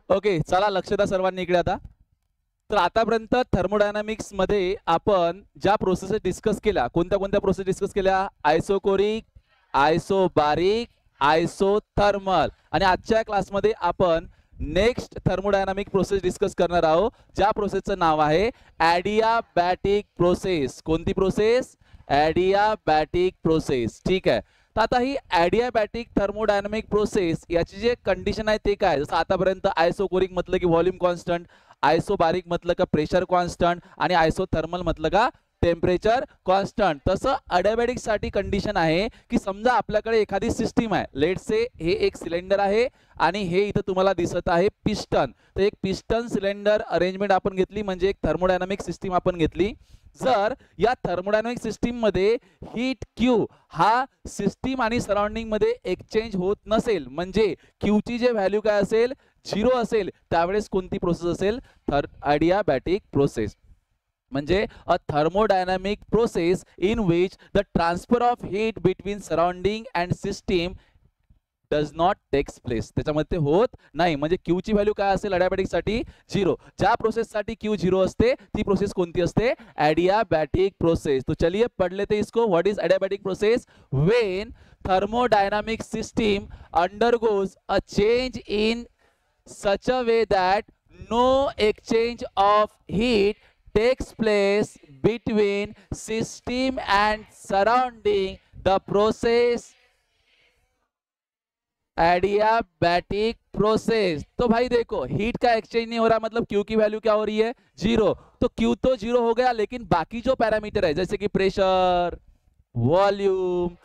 Okay, चला लक्ष द्या सर्वांनी इकडे आता. तर आतापर्यंत थर्मोडायनामिक्स मध्ये आपण ज्या प्रोसेस डिस्कस केल्या, कोणत्या कोणत्या प्रोसेस डिस्कस केल्या? Isochoric, isobaric, isothermal. आणि आजच्या क्लासमध्ये आपण नेक्स्ट थर्मोडायनामिक प्रोसेस डिस्कस करणार आहोत, ज्या प्रोसेसचं नाव आहे ॲडियाबॅटिक प्रोसेस. कोणती प्रोसेस? Adiabatic process. ठीक आहे. तर आता ही ॲडियाबॅटिक थर्मोडायनामिक प्रोसेस याची जे कंडिशन आहे ते काय? जसं आतापर्यंत आयसोकोरिक म्हटलं की व्हॉल्यूम कॉन्स्टंट, आयसोबारिक म्हटलं का प्रेशर कॉन्स्टंट, आणि आयसोथर्मल म्हटलं का टेम्परेचर कॉन्स्टंट. तसं ॲडियाबॅटिक साठी कंडिशन आहे की समजा आपल्याकडे एखादी सिस्टीम आहे, लेट से हे एक सिलेंडर आहे आणि हे इथं तुम्हाला दिसत आहे पिस्टन. तर एक पिस्टन सिलेंडर अरेंजमेंट आपण घेतली, म्हणजे एक थर्मोडायनामिक सिस्टीम आपण घेतली. जर या थर्मोडायनामिक सिस्टीम मध्ये हीट क्यू हा सिस्टीम आणि सराउंडिंग मध्ये एक्सचेंज होत नसेल, म्हणजे क्यू ची जे व्हॅल्यू काय असेल, 0 असेल, त्यावेळेस कोणती प्रोसेस असेल? Adiabatic process. म्हणजे a thermodynamic process in which the transfer of heat between surrounding and system does not takes place. त्याच्यामध्ये होत नाही, म्हणजे क्यू ची व्हॅल्यू काय असेल ॲडियाबॅटिक साठी? 0. ज्या प्रोसेस साठी क्यू 0 असते ती प्रोसेस कोणती असते? Adiabatic process. तो चलिए पढ़ लेते इसको. What is adiabatic process? When thermodynamic system undergoes a change in such a way that no exchange of heat takes place between system and surrounding, the process adiabatic process. तो भाई देखो, heat का exchange नहीं हो रहा, मतलब Q की value क्या हो रही है? 0. तो क्यू तो 0 हो गया, लेकिन बाकी जो पैरामीटर है जैसे कि प्रेशर, वॉल्यूम,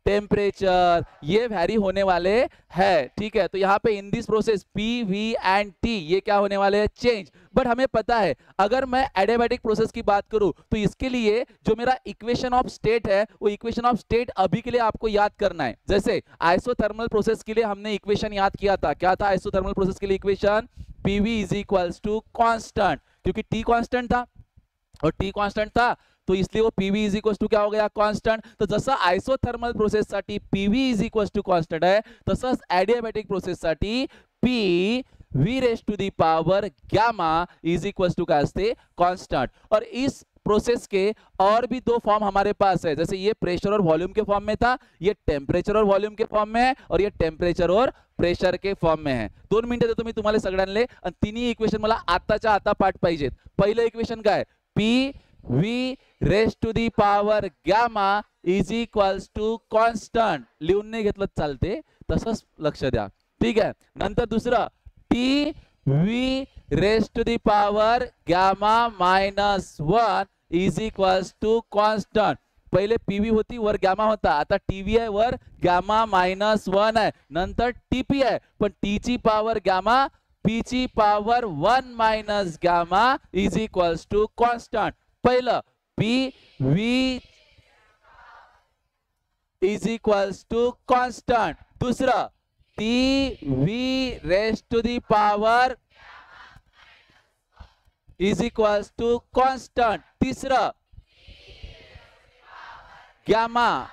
टेम्परेचर, ये वैरी होने वाले हैं. ठीक है. तो यहाँ पे in this process P, V and T ये क्या होने वाले हैं? चेंज. बट हमें पता है अगर मैं एडियाबैटिक प्रोसेस की बात करूं तो इसके लिए जो मेरा इक्वेशन ऑफ स्टेट है वो इक्वेशन ऑफ स्टेट अभी के लिए आपको याद करना है. जैसे आइसोथर्मल प्रोसेस के लिए हमने इक्वेशन याद किया था. क्या था आइसोथर्मल प्रोसेस के लिए equation? PV is equals to constant, क्योंकि टी कांस्टेंट था और टी कांस्टेंट था तो इसलिए वो पीवी इज इक्वल्स टू क्या हो गया? कांस्टेंट. तो जसं आइसोथर्मल प्रोसेस साठी PV is equals to constant है, तसंच एडियाबॅटिक प्रोसेस साठी P V raise to the power gamma is equals to क्या असते? कांस्टेंट. और इस प्रोसेस के और भी 2 फॉर्म हमारे पास है. जैसे ये प्रेशर और वॉल्यूम के फॉर्म में था, ये टेम्परेचर और वॉल्यूम के फॉर्म में है, और ये टेम्परेचर और प्रेशर के फॉर्म में है. 2 मिनिटं देतो मी तुम्हाला सगळ्यांना, आणि तिन्ही इक्वेशन मला आताच्या आता पाठ पाहिजेत. पहिलं इक्वेशन काय? P V raise to the power gamma is equals to constant. लिहून नाही घेतलं चालते, तसंच लक्ष द्या. ठीक आहे. नंतर दुसरं T V raise to the power gamma -1 is equals to constant. पहिले पीवी होती, वर गामा होता, आता टीवी आहे, वर गामा -1 आहे, नंतर टीपी आहे, पण टी ची पावर गामा, पी ची power 1 minus gamma is equals to constant. पहिलं P V is equals to constant. दुसरं T V raise to the power is equals to constant. तीसरा gamma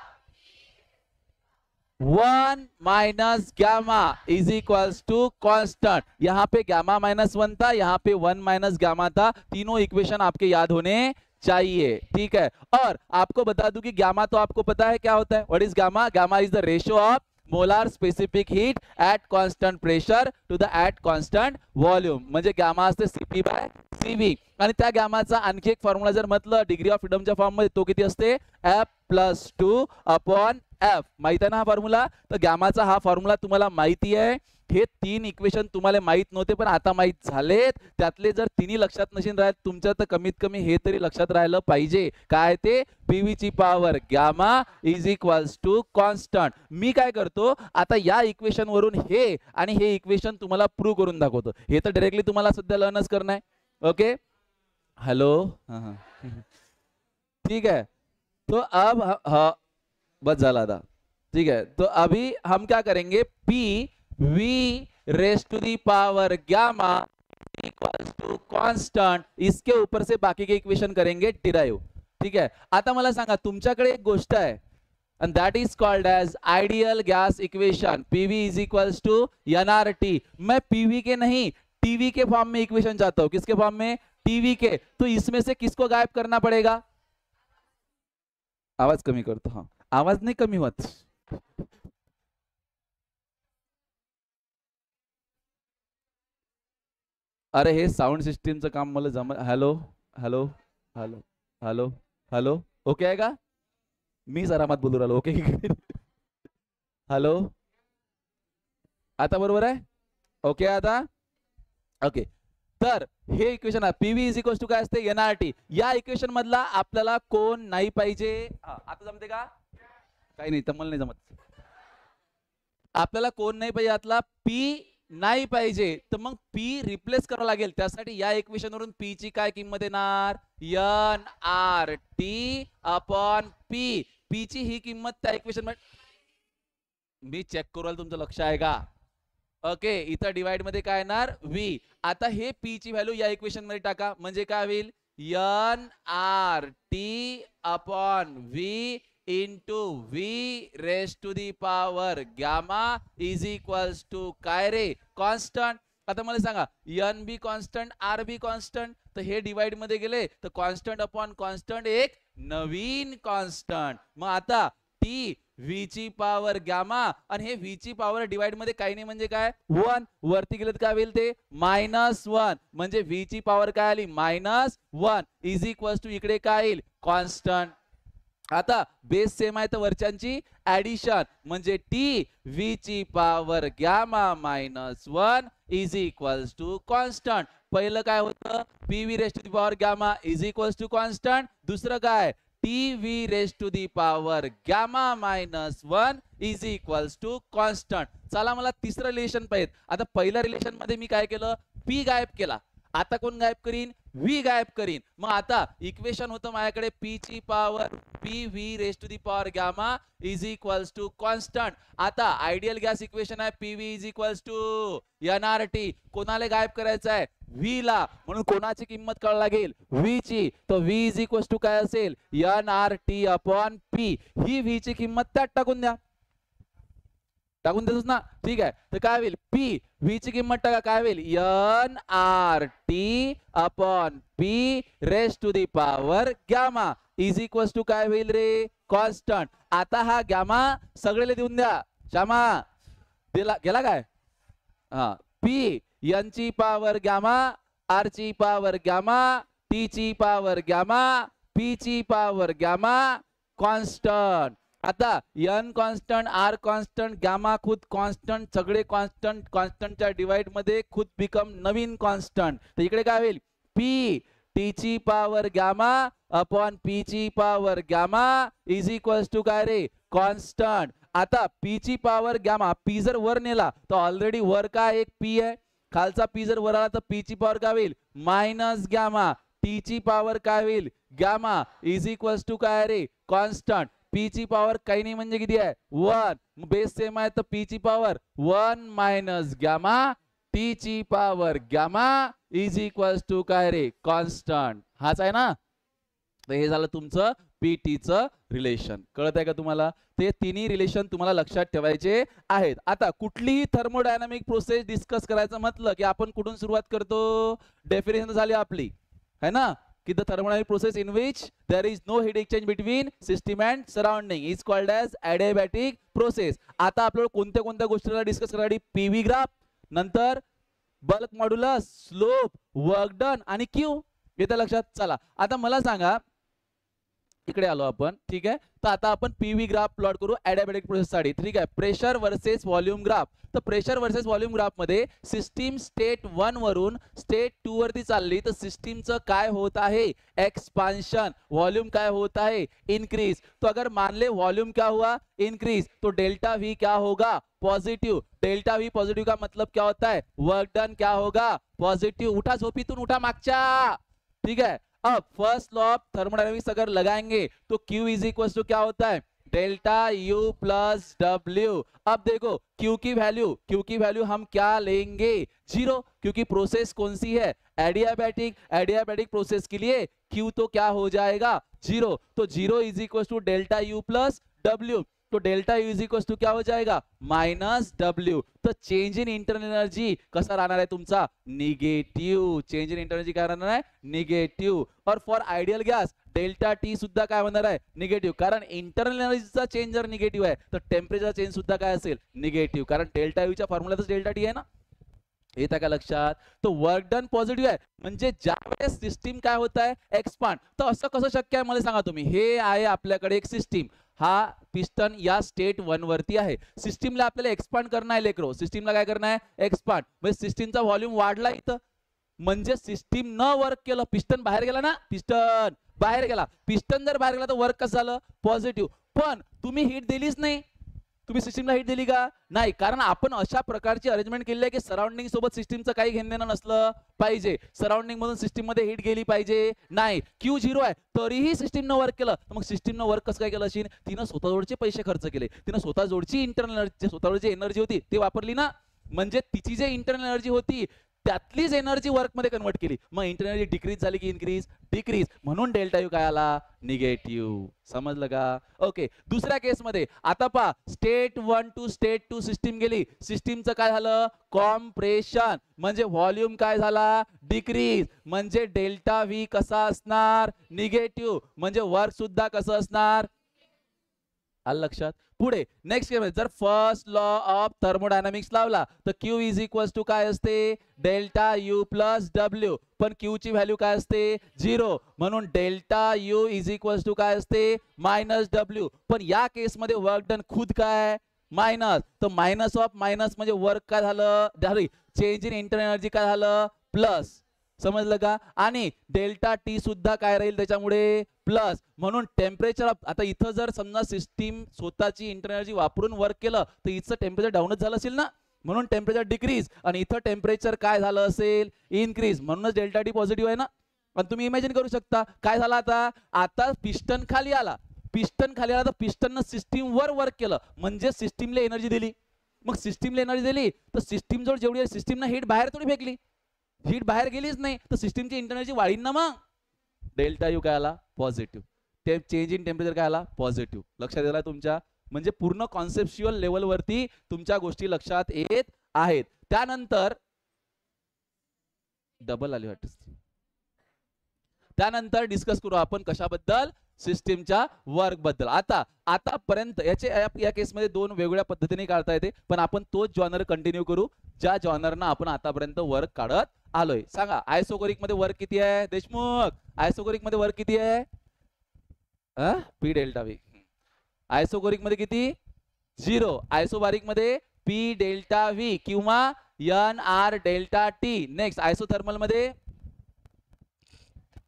1 minus gamma is equals to constant. यहाँ पे gamma -1 था, यहाँ पे 1 minus gamma था. तीनों equation आपके याद होने चाहिए. ठीक है. और आपको बता दूं कि गामा तो आपको पता है क्या होता है. What is gamma? Gamma is the ratio of molar specific heat at constant pressure to the at constant volume. म्हणजे गामा असते सीपी बाय सीव्ही. आणि त्या गामाचा आणखी एक फॉर्म्युला जर म्हटलं डिग्री ऑफ फ्रीडमच्या फॉर्म मध्ये, तो किती असते? F+2/F. माहित आहे ना हा फॉर्म्युला? तर गामाचा हा फॉर्म्युला तुम्हाला माहिती आहे. हे 3 इक्वेशन तुम्हाला माहित नव्हते, पण आता माहित झालेत. त्यातले जर तिन्ही लक्षात नशीन राहत तुमच्या, तर कमीत कमी हे तरी लक्षात राहिलं पाहिजे. काय ते? पीवी ची power gamma is equals to constant. मी काय करतो आता, या इक्वेशन वरून हे आणि हे इक्वेशन तुम्हाला प्रूव्ह करून दाखवतो. हे तर डायरेक्टली तुम्हाला सध्या लर्नच करणं आहे. ओके. हेलो. ठीक है. तो अब बस जाला था. ठीक है. तो अभी हम क्या करेंगे? P V raise to the power gamma equals to constant, इसके ऊपर से बाकी के इक्वेशन करेंगे डिराइव. ठीक है. आता मला सांगा, तुमच्याकडे एक गोष्ट आहे and that is called as ideal gas equation. PV is equals to nRT. मैं PV के नहीं टीवी के फॉर्म में इक्वेशन चाहता हूं, किसके फॉर्म में, टीवी के, तो इसमें से किसको गायब करना पड़ेगा, आवाज कमी करतो, हाँ आवाज नाही कमी होत, अरे हे साऊंड सिस्टीमचं काम मला जम, hello hello hello hello hello, okay आहे का, मी आरामात बोलू राहिलो, ओके हॅलो, आता बरोबर आहे, ओके आता, ओके, तर हे इक्वेशन आहे, पीव्ही इज इक्वल्स टू काय असते, एनआरटी, या इक्वेशन मधला आपल्याला कोण नाही पाहिजे, आता जमते का, काही नाही, तमल नाही जमत, आपल्याला कोण नाही पाहिजे, यातला पी नाही पाहिजे, तर मग पी रिप्लेस करावं लागेल, त्यासाठी या इक्वेशन वरून पी ची काय किंमत येणार, N R T upon P, P ची ही किंमत त्या इक्वेशन मध्ये, मी चेक करू, तुमचं लक्ष आहे का, ओके, इथं डिवाइड मध्ये काय येणार, व्ही, आता हे पी ची व्हॅल्यू या इक्वेशन मध्ये टाका, म्हणजे काय होईल, N R T upon V into V raise to the power gamma is equals to काय रे, कॉन्स्टंट, आता मला सांगा N be constant, R be constant, तर हे डिवाइड मध्ये गेले तर कॉन्स्टंट अपॉन कॉन्स्टंट एक नवीन कॉन्स्टंट, मग आता टी व्ही ची पॉवर गॅमा आणि हे व्ही ची पॉवर डिवाइड मध्ये काही नाही म्हणजे काय, 1, वरती गेलं तर काय होईल ते -1, म्हणजे व्ही ची पॉवर काय आली -1 इज इक्वल्स टू इकडे काय येईल कॉन्स्टंट, आता बेस सेम आहे तर वरच्यांची ऍडिशन, म्हणजे टी व्ही ची power gamma -1 is equals to constant, पहिलं काय होतं P V raise to the power gamma is equals to constant, दुसरं काय T V raise to the power gamma -1 is equals to constant, चला मला तिसरं रिलेशन पाहिजे, आता पहिल्या रिलेशन मध्ये मी काय केलं, पी गायब केला, आता कोण गायब करीन, व्ही गायब करीन, मग आता इक्वेशन होतं माझ्याकडे पी ची power P V raise to the power gamma is equals to constant, आता आयडियल गॅस इक्वेशन आहे P V is equals to NRT, कोणाला गायब करायचं आहे, व्ही ला, म्हणून कोणाची किंमत कळायला लागेल, व्ही ची, तो व्ही इज इक्वल्स टू काय असेल, एनआरटी अपॉन पी, ही व्ही ची किंमत त्यात टाकून द्या, टाकून देतोस ना, ठीक आहे, तर काय होईल पी व्ही ची किंमत टाका, काय होईल N R T upon P raise to the power gamma is equals to काय होईल रे, कॉन्स्टंट, आता हा गॅमा सगळेला देऊन द्या, श्यामा दिला गेला काय, हा पी एन ची पॉवर गॅमा, आर ची पॉवर गॅमा, टी ची पॉवर गॅमा, पी ची पॉवर गॅमा, कॉन्स्टंट, आता N constant, R constant, gamma खुद कॉन्स्टंट, सगळे कॉन्स्टंट, कॉन्स्टंटच्या डिवाइड मध्ये खुद बिकम नवीन कॉन्स्टंट, तर इकडे काय होईल पी टी ची पॉवर गॅमा अपॉन पी ची power gamma is equals to काय रे, कॉन्स्टंट, आता पी ची पॉवर गॅमा, पी जर वर नेला तर ऑलरेडी वर काय एक पी आहे, खालचा पी जर वर आला तर पी ची पॉवर काय होईल मायनस गॅमा, टी ची पॉवर काय होईल गॅमा इज इक्वल्स टू काय रे, कॉन्स्टंट, पी ची पॉवर काही नाही म्हणजे किती आहे 1, बेस सेम आहे तर पी ची पॉवर 1 मायनस गॅमा, टी ची power gamma is equals to काय रे, कॉन्स्टंट, हाच आहे ना, तर हे झालं तुमचं पीटीचं रिलेशन, कळत आहे का तुम्हाला, ते तिन्ही रिलेशन तुम्हाला लक्षात ठेवायचे आहेत, आता कुठलीही थर्मोडायनामिक प्रोसेस डिस्कस करायचं म्हटलं की आपण कुठून सुरुवात करतो, डेफिनेशन झाली आपली है ना, की the thermodynamic process in which there is no heat exchange between system and surrounding is called as adiabatic process, आता आपल्याला कोणत्या कोणत्या गोष्टीला डिस्कस करायसाठी, पीव्ही ग्राफ, नंतर bulk modulus, slope, work done आणि क्यू, येतं लक्षात, चला आता मला सांगा, इकडे आलो आपण, ठीक आहे, तर आता आपण पीव्ही ग्राफ प्लॉट करू adiabatic प्रोसेस साठी, ठीक आहे, प्रेशर वर्सेस व्हॉल्यूम ग्राफ, तर प्रेशर वर्सेस व्हॉल्यूम ग्राफ मध्ये सिस्टीम स्टेट 1 वरून स्टेट 2 वरती चालली तर सिस्टीमचं काय होत आहे एक्सपांशन, व्हॉल्यूम काय होत है इंक्रीज, तो अगर मान ले वॉल्यूम क्या हुआ इंक्रीज, तो डेल्टा वी क्या होगा पॉजिटिव, डेल्टा वी पॉजिटिव का मतलब क्या होता है वर्क डन क्या होगा पॉजिटिव, उठा झोपीतून उठा मागच्या, ठीक है, अब फर्स्ट लॉ ऑफ थर्मोडायनामिक्स अगर लगाएंगे तो Q इज इक्वल टू क्या होता है डेल्टा U प्लस W, अब देखो Q की वैल्यू हम क्या लेंगे 0, क्योंकि प्रोसेस कौन सी है एडियाबैटिक, एडियाबैटिक प्रोसेस के लिए Q तो क्या हो जाएगा 0, तो 0 is equal to delta U plus W, तो delta U is equal to क्या हो जाएगा माइनस डब्ल्यू. तर चेंज इन इंटरनल एनर्जी कसा राहणार आहे तुमचा negative. Change in internal energy काय राहणार आहे निगेटिव्ह. और for ideal gas delta T सुद्धा काय होणार आहे निगेटिव्ह. कारण इंटरनल एनर्जीचा चेंज जर निगेटिव्ह आहे तर टेम्परेचर चेंज सुद्धा काय असेल निगेटिव्ह. कारण डेल्टा यू च्या फॉर्म्युलातच डेल्टा टी आहे ना. येतं का लक्षात. तो वर्क डन पॉझिटिव्ह आहे म्हणजे ज्यावेळेस सिस्टीम काय होत आहे एक्सपांड. तर असं कसं शक्य आहे मला सांगा तुम्ही. हे आहे आपल्याकडे एक सिस्टीम. हा पिस्टन या स्टेट 1 वरती आहे. सिस्टीमला आपल्याला एक्सपांड करणं आहे लेकरो. सिस्टीमला काय करणं आहे एक्सपांड. म्हणजे सिस्टीमचा व्हॉल्यूम वाढला इथं म्हणजे सिस्टीम न वर्क केलं. पिस्टन बाहेर गेला ना. पिस्टन बाहेर गेला. पिस्टन जर बाहेर गेला तर वर्क कसं झालं पॉझिटिव्ह. पण तुम्ही हीट दिलीच नाही. तुम्ही सिस्टीमला हीट दिली का नाही. कारण आपण अशा प्रकारची अरेंजमेंट केली आहे की सराउंडिंग सोबत सिस्टीमचं काही घेणं देणं नसलं पाहिजे. सराउंडिंग मधून सिस्टीम मध्ये हीट गेली पाहिजे नाही. क्यू 0 आहे तरीही सिस्टीमनं वर्क केलं. तर मग सिस्टीमनं वर्क कसं काय केलं असेल. तिनं स्वतःजवळचे पैसे खर्च केले. तिनं स्वतःजवळची इंटरनल एनर्जी स्वतःजवळची एनर्जी होती ते वापरली ना. म्हणजे तिची जे इंटरनल एनर्जी होती त्यातलीच एनर्जी वर्क मध्ये कन्वर्ट केली. मग इंटरनल एनर्जी डिक्रीज झाली की इन्क्रीज डिक्रीज. म्हणून डेल्टा यू काय आला निगेटिव्ह. समजलं का. ओके. दुसऱ्या केस मध्ये आता पहा स्टेट 1 टू स्टेट 2 सिस्टीम गेली. सिस्टीमचं काय झालं कॉम्प्रेशन म्हणजे व्हॉल्यूम काय झाला डिक्रीज. म्हणजे डेल्टा व्ही कसा असणार निगेटिव्ह. म्हणजे वर्क सुद्धा कसं असणार आलं लक्षात. पुढे नेक्स्ट केस जर फर्स्ट लॉ ऑफ थर्मोडायनामिक्स लावला तर क्यू इज इक्वल टू काय असते डेल्टा यू प्लस डब्ल्यू. पण क्यू ची व्हॅल्यू काय असते 0 म्हणून delta U is equal to काय असते मायनस डब्ल्यू. पण या केस मध्ये वर्क डन खुद काय मायनस. तर मायनस ऑफ मायनस म्हणजे वर्क काय झालं चेंज इन इंटरनल एनर्जी काय झालं प्लस. समजलं का. आणि डेल्टा टी सुद्धा काय राहील त्याच्यामुळे प्लस. म्हणून टेम्परेचर आता इथं जर समजा सिस्टीम स्वतःची इंटरनल एनर्जी वापरून वर्क केलं तर इथं टेम्परेचर डाऊनच झालं असेल ना. म्हणून टेम्परेचर डिक्रीज आणि इथं टेम्परेचर काय झालं असेल इन्क्रीज. म्हणूनच डेल्टा टी पॉझिटिव्ह आहे ना. आणि तुम्ही इमॅजिन करू शकता काय झालं आता पिस्टन खाली आला. पिस्टन खाली आला तर पिस्टननं सिस्टीम वर वर्क केलं म्हणजे सिस्टीमला एनर्जी दिली. मग सिस्टीमला एनर्जी दिली तर सिस्टीम जवळ जेवढी सिस्टीमनं हीट बाहेर थोडी फेकली. हीट बाहेर गेलीच नाही तर सिस्टीमची इंटरनल एनर्जी वाढीन ना. मग डेल्टा यू काय आला पॉझिटिव्ह. चेंज इन टेम्परेचर काय आला पॉझिटिव्ह. लक्षात आला तुमच्या. म्हणजे पूर्ण कॉन्सेप्च्युअल लेवल वरती तुमच्या गोष्टी लक्षात येत आहेत. त्यानंतर डबल आली वाटत. त्यानंतर डिस्कस करू आपण कशाबद्दल सिस्टीमच्या वर्क बद्दल. आतापर्यंत या केसमध्ये 2 वेगवेगळ्या पद्धतीने काढता येते पण आपण तोच जॉनर कंटिन्यू करू ज्या जॉनरनं आपण आतापर्यंत वर्क काढत आलोय. सांगा आयसोकोरिक मध्ये वर्क किती आहे देशमुख. आयसोकोरिक मध्ये वर्क किती आहे पी डेल्टा व्ही. आयसोकोरिक मध्ये किती 0. आयसोबारिक मध्ये पी डेल्टा व्ही किंवा N R delta T. Next isothermal मध्ये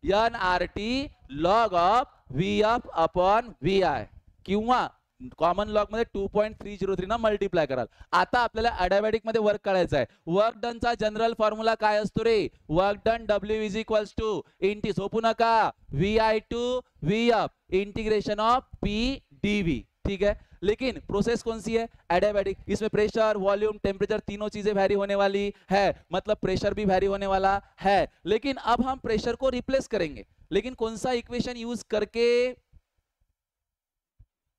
N R T log of V F upon V I किंवा कॉमन लॉग मध्ये 2.303 ना मल्टिप्लाय कराल. आता आपल्याला अडॅबॅटिक मध्ये वर्क करायचं आहे. वर्क डन चा जनरल फॉर्म्युला काय असतो रे work done W is equal to इंटी झोपू नका V I to V F integration of P D V. ठीक है. लेकिन प्रोसेस कौन सी है एडियाबैटिक. इसमें प्रेशर वॉल्यूम टेम्परेचर तीनों चीजें वैरी होने वाली है. मतलब प्रेशर भी वैरी होने वाला है. लेकिन अब हम प्रेशर को रिप्लेस करेंगे. लेकिन कौन सा इक्वेशन यूज करके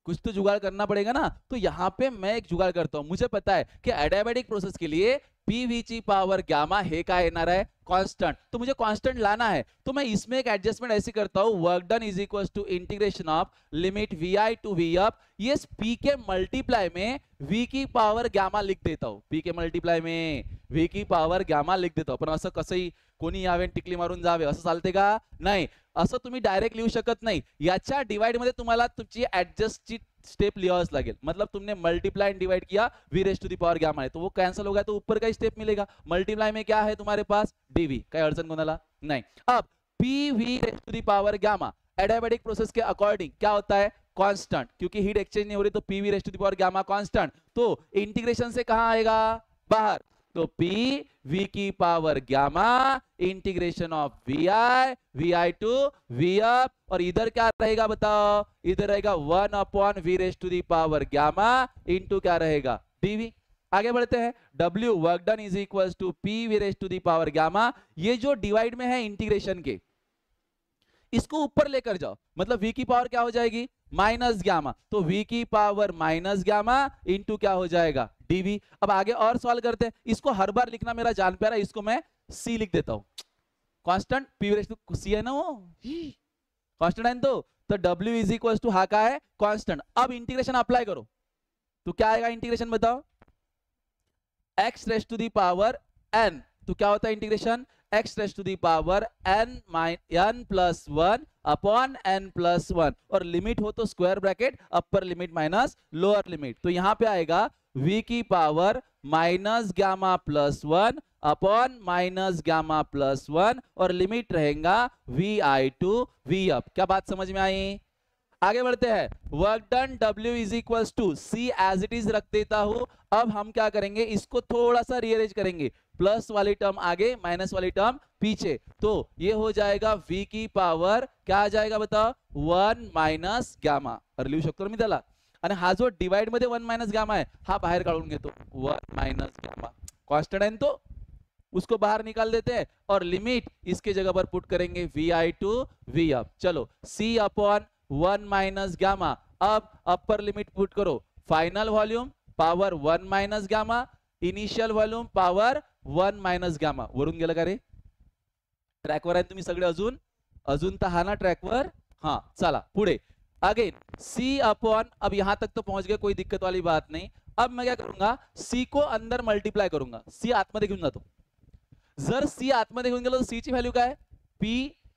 कुछ तो जुगाड़ करना पड़ेगा ना. तो यहां पे मैं एक जुगाड़ करता हूं. मुझे पता है कि एडियाबैटिक प्रोसेस के लिए पीवी ची पावर गामा हे काय येणार आहे कांस्टेंट. तो मुझे कांस्टेंट लाना है तो मैं इसमें एक एडजस्टमेंट ऐसे करता हूं work done is equal to integration of limit V I to V F. ये पी के मल्टीप्लाई में v की पावर गामा लिख देता हूं. पी के मल्टीप्लाई में v की पावर गामा लिख देता हूं. पण असं कसंही कोणी यावे टिकली मारून जावे असं चालते का नाही. असं तुम्ही डायरेक्ट लिहू शकत नाही. याच्या डिवाइड मध्ये तुम्हाला तुमची एडजस्टची स्टेप लिहावच लागेल. मतलब तुमने मल्टीप्लाई एंड डिवाइड किया V raise to the power gamma है तो वो कैंसिल हो गया तो ऊपर का ही स्टेप मिलेगा. मल्टीप्लाई में क्या है तुम्हारे पास डीवी. काय अडचण कोणाला नाही. अब P V raise to the power gamma adiabatic process के अकॉर्डिंग क्या होता है कांस्टेंट. क्योंकि हीट एक्सचेंज नहीं हो रही तो P V raise to the power gamma constant. तो इंटीग्रेशन से कहां आएगा बाहर. तो पी वी की power gamma integration of V I to V F. और इधर क्या रहेगा बताओ इधर रहेगा 1 upon V raise to the power gamma into क्या रहेगा डीवी. आगे बढ़ते हैं. W work done is equal to P V raise to the power gamma. ये जो डिवाइड में है इंटीग्रेशन के इसको ऊपर लेकर जाओ, मतलब v की पावर क्या हो जाएगी माइनस गामा, तो v की पावर माइनस गामा इंटू क्या हो जाएगा dv। अब आगे और सवाल करते हैं, इसको हर बार लिखना मेरा जान प्यारा, इसको मैं c लिख देता हूं, constant p raise to c है ना, वो कांस्टेंट है तो w इज इक्वल टू हा का है कांस्टेंट। अब इंटीग्रेशन अप्लाई करो तो क्या आएगा इंटीग्रेशन बताओ, x raise to the power n, तो क्या होता है integration x raise to the power n plus 1 upon n plus 1, और लिमिट हो तो square bracket upper limit minus lower limit, तो यहां पे आएगा v की power minus gamma plus 1 upon minus gamma plus 1, और लिमिट रहेगा vi टू v अप। क्या बात समझ में आई? आगे बढ़ते हैं, work done W is equal to C as it is रख देता हूं। अब हम क्या करेंगे, इसको थोड़ा सा रीअरेंज करेंगे, प्लस वाली टर्म आगे माइनस वाली टर्म पीछे, तो ये हो जाएगा V की पावर क्या आ जाएगा बताओ 1 माइनस गामा, और लिहू शकतो मी त्याला, आणि हा जो डिवाइड मध्ये 1 माइनस गामा आहे हा बाहेर काढून घेतो, 1 माइनस गामा कांस्टेंट है तो उसको बाहर निकाल देते हैं, और लिमिट इसके जगह पर पुट करेंगे vi टू v अप। चलो C अपॉन 1 माइनस गामा, अब अपर लिमिट पुट करो, final volume power 1 minus gamma, initial volume power 1 minus gamma. वरून गेलं का रे? ट्रॅकवर आहे तुम्ही सगळे अजून? अजून तर हा ना ट्रॅकवर? हाँ चला पुढे अगेन C अपॉन, अब यहां तक तो पहुंच गए, कोई दिक्कत वाली बात नहीं। अब मैं क्या करूंगा, C को अंदर मल्टीप्लाई करूंगा, C आतमध्ये घेऊन जातो, जर C आतमध्ये घेऊन गेलो तर C ची व्हॅल्यू काय P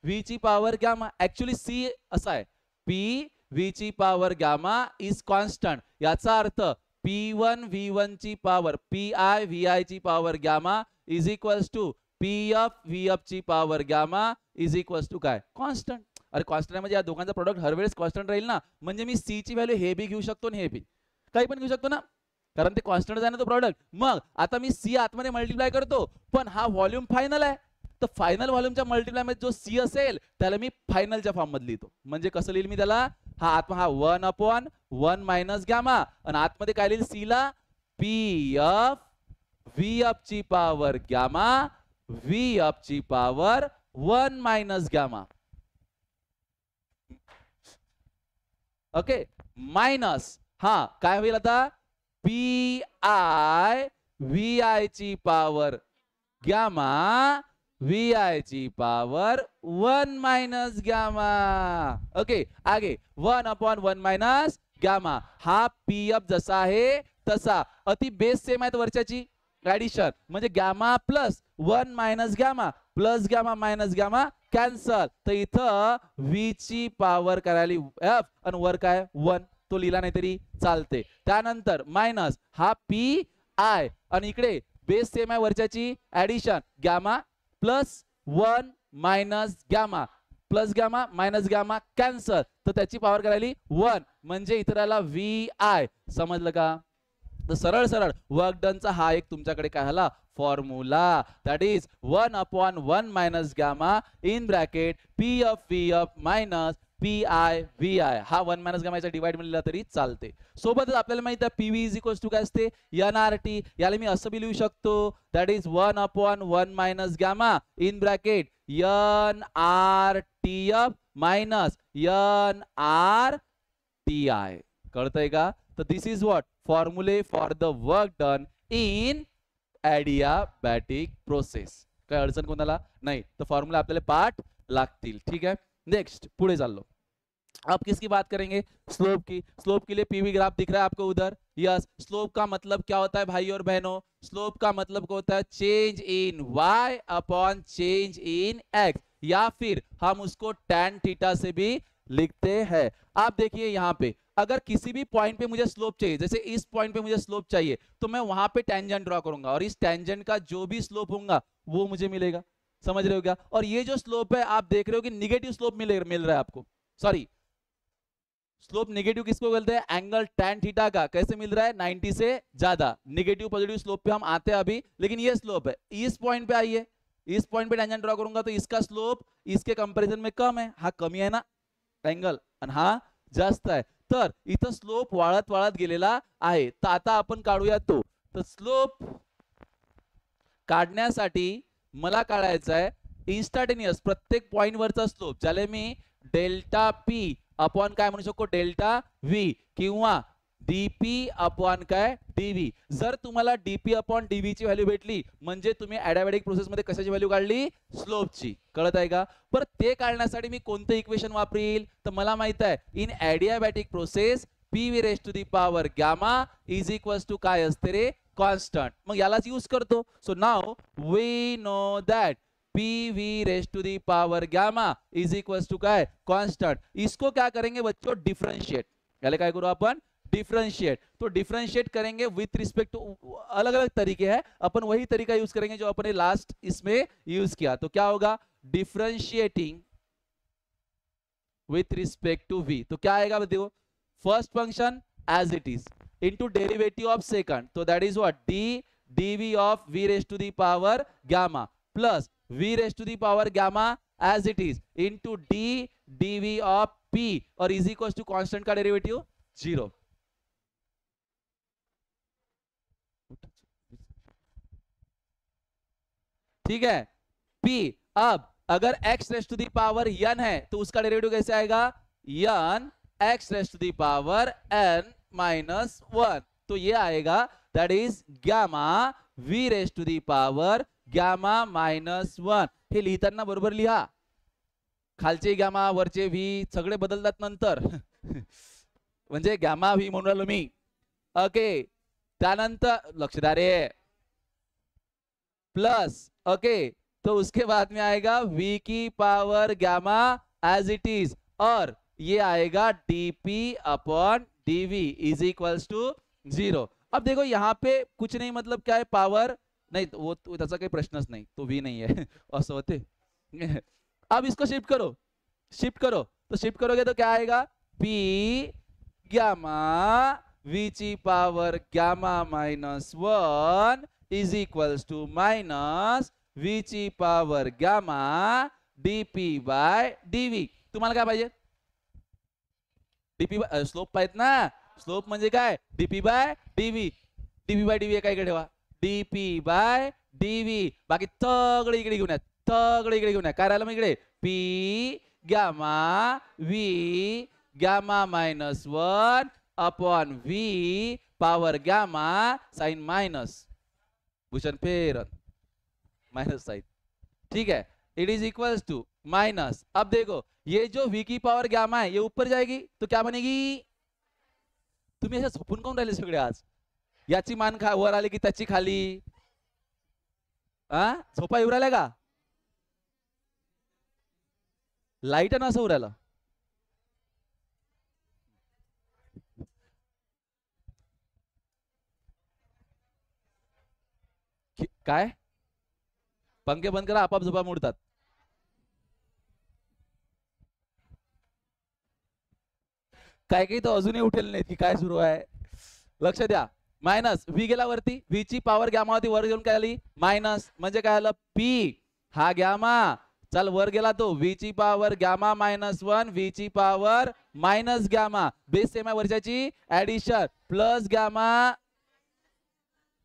V ची पावर गामा, ऍक्च्युअली C असा आहे P V ची पावर गामा इज कॉन्स्टंट, याचा अर्थ P1 V1 ची पावर PI VI ची power gamma is equals to PF VF ची power gamma is equals to काय कॉन्स्टंट। अरे कॉन्स्टंट म्हणजे या दोघांचा प्रोडक्ट हर वेळेस कॉन्स्टंट राहील ना, म्हणजे मी C ची व्हॅल्यू हे बी घेऊ शकतो आणि हे बी काही पण घेऊ शकतो ना, कारण ते कॉन्स्टंट आहे ना तो प्रोडक्ट। मग आता मी C आतमध्ये मल्टिप्लाय करतो, पण हा व्हॉल्यूम फायनल आहे, तर फायनल व्हॉल्यूमच्या मल्टिप्लाय मध्ये जो C असेल त्याला मी फायनलच्या फॉर्म मध्ये लिहितो, म्हणजे कसं लिहिल मी त्याला, हा आत्मा हा 1 अपॉन 1 माइनस गामा, आणि आतमध्ये काय लिहिल C ला PF VF ची पावर गामा VF ची power 1 minus gamma, okay minus, हा काय होईल आता PI VI ची पावर गामा VI ची पावर 1 माइनस गामा, ओके आगे 1 अपॉन 1 माइनस गामा, हा PF जसा आहे तसा, अति बेस सेम आहेत वरच्याची ऍडिशन, म्हणजे gamma plus 1 minus gamma plus gamma minus gamma cancel, तर इथं V ची पावर करायली F आणि वर काय 1, तो लिहिला नाही तरी चालते। त्यानंतर माइनस हा PI आणि इकडे बेस सेम आहे वरच्याची addition, gamma plus 1 minus gamma plus gamma minus gamma cancel, तर त्याची पावर करायली 1, म्हणजे इथं राहिला VI, समजलं का? तर सरळ सरळ वर्क डनचा हा एक तुमच्याकडे काय आला formula, that is 1 upon 1 minus gamma in bracket PF VF minus PI VI, हा 1 माइनस गामाचा डिवाइड म्हणला तरी चालते। सोबतच आपल्याला माहिती आहे PV इज इक्वल्स टू काय असते NRT, याला मी असं बी लिहू शकतो, that is 1 upon 1 minus gamma in bracket NRTF minus NRTI, कळतंय का? तर this is what formula for the work done in adiabatic process. काय अडचण कोणाला नाही, तर फॉर्मूला आपल्याला पाठ लागतील, ठीक है। नेक्स्ट पुढे चाललो, अब किसकी बात करेंगे, स्लोप की। स्लोप के लिए पीवी ग्राफ दिख रहा है आपको उधर, यस। स्लोप का मतलब क्या होता है भाई और बहनों, स्लोप का मतलब क्या होता है change in y upon change in x, या फिर हम उसको tan थीटा से भी लिखते हैं। आप देखिए यहाँ पे अगर किसी भी पॉइंट पे मुझे स्लोप चाहिए, जैसे इस पॉइंट पे मुझे स्लोप चाहिए, तो मैं वहां पे टेंजेंट ड्रॉ करूंगा और इस टेंजेंट का जो भी स्लोप होगा वो मुझे मिलेगा, समझ रहे हो क्या? और ये जो स्लोप है आप देख रहे हो कि निगेटिव स्लोप मिल रहा है आपको, सॉरी स्लोप नेगेटिव किसको बोलते हैं, एंगल tan थीटा का। कैसे मिल रहा है 90 से ज्यादा, नेगेटिव पॉजिटिव स्लोप पे हम आते हैं अभी, लेकिन ये स्लोप है, इस पॉइंट पे आइए, इस पॉइंट पे टेंजेंट ड्रॉ करूंगा तो इसका स्लोप इसके कंपैरिजन में कम है, हा कमी आहे ना एंगल आणि हा जास्त आहे, तर इथं स्लोप वाढत वाढत गेलेला आहे। तर आता आपण काढूया तो, तर स्लोप काढण्यासाठी मला काढायचा आहे इंस्टंटेनियस प्रत्येक पॉइंट वरचा स्लोप, ज्याला मी डेल्टा पी अपॉन काय म्हणू शकतो डेल्टा व्ही किंवा डीपी अपॉन काय डीव्ही. जर तुम्हाला डीपी अपॉन डीव्ही ची व्हॅल्यू भेटली म्हणजे तुम्ही ॲडियाबॅटिक प्रोसेस मध्ये कशाची व्हॅल्यू काढली स्लोपची. कळत आहे का. पर ते काढण्यासाठी मी कोणतं इक्वेशन वापरील तर मला माहित आहे in adiabatic process P V raise to the power gamma is equals to काय असते रे कॉन्स्टंट. मग यालाच यूज करतो. So now we know that P V raise to the power gamma is equals to काय कांस्टेंट. इसको क्या करेंगे बच्चों डिफरेंशिएट. याले काय करू आपण डिफरेंशिएट. तो डिफरेंशिएट करेंगे विथ रिस्पेक्ट टू अलग अलग तरीके हैं अपन वही तरीका यूज करेंगे जो अपने लास्ट इसमें यूज किया. तो क्या होगा differentiating with respect to v. तो क्या आएगा देखो first function as it is into derivative of second. So that is what d dv of v raised to the power gamma plus v raised to the power gamma as it is into d dv of p और is equals to constant का derivative 0. ठीक है. p अब अगर x raised to the power n है तो उसका derivative कैसे आएगा n x raised to the power n minus 1. तो ये आएगा that is gamma v raise to the power gamma minus 1. हे लिहिताना बरोबर लिहा. खालचे गॅमा वरचे v सगळे बदलतात नंतर म्हणजे गॅमा v म्हणून राहिलो मी. ओके त्यानंतर लक्ष द्या रे प्लस. ओके तो उसके बाद में आएगा v की power gamma as it is और ये आएगा dp upon dv is equals to 0. अब देखो यहाँ पे कुछ नहीं मतलब क्या है पावर नहीं वो त्याचा काही प्रश्नच नाही तो v नहीं है असं होते. अब इसको शिफ्ट करो तो शिफ्ट करोगे तो क्या आएगा p गैमा v ची power gamma minus 1 is equals to minus v ची power gamma dp by dv. तुम्हाला काय पाहिजे डीपी स्लोप पाहिजेत ना. स्लोप म्हणजे काय DP by DV. DP by DV काय ठेवा डीपी बाय डीव्ही. बाकी सगळे इकडे घेऊन या काय राहिलं मग इकडे P gamma V gamma minus 1 upon V power gamma sign minus भूषण फेरन माइनस साइन. ठीक है it is equals to minus. अब देखो ये जो v की पावर गॅमा है ये ऊपर जाएगी तो क्या बनेगी. तुम्ही अशा झोपून काऊन राहिले सगळे आज. याची मान वर आली की त्याची खाली झोपा येऊ राहिल्या का लाईट नसं होऊ राहिलं. काय पंखे बंद करा आपाप झोपा मोडतात. काय काही तो अजूनही उठेल नाही की काय सुरू आहे. लक्ष द्या मायनस v गेला वरती v ची पावर गॅमा होती वर घेऊन काय आली मायनस म्हणजे काय आलं p हा गॅमा चल वर गेला तो v ची पावर गॅमा मायनस 1 v ची power minus gamma base same आहे वरच्याची ऍडिशन प्लस गॅमा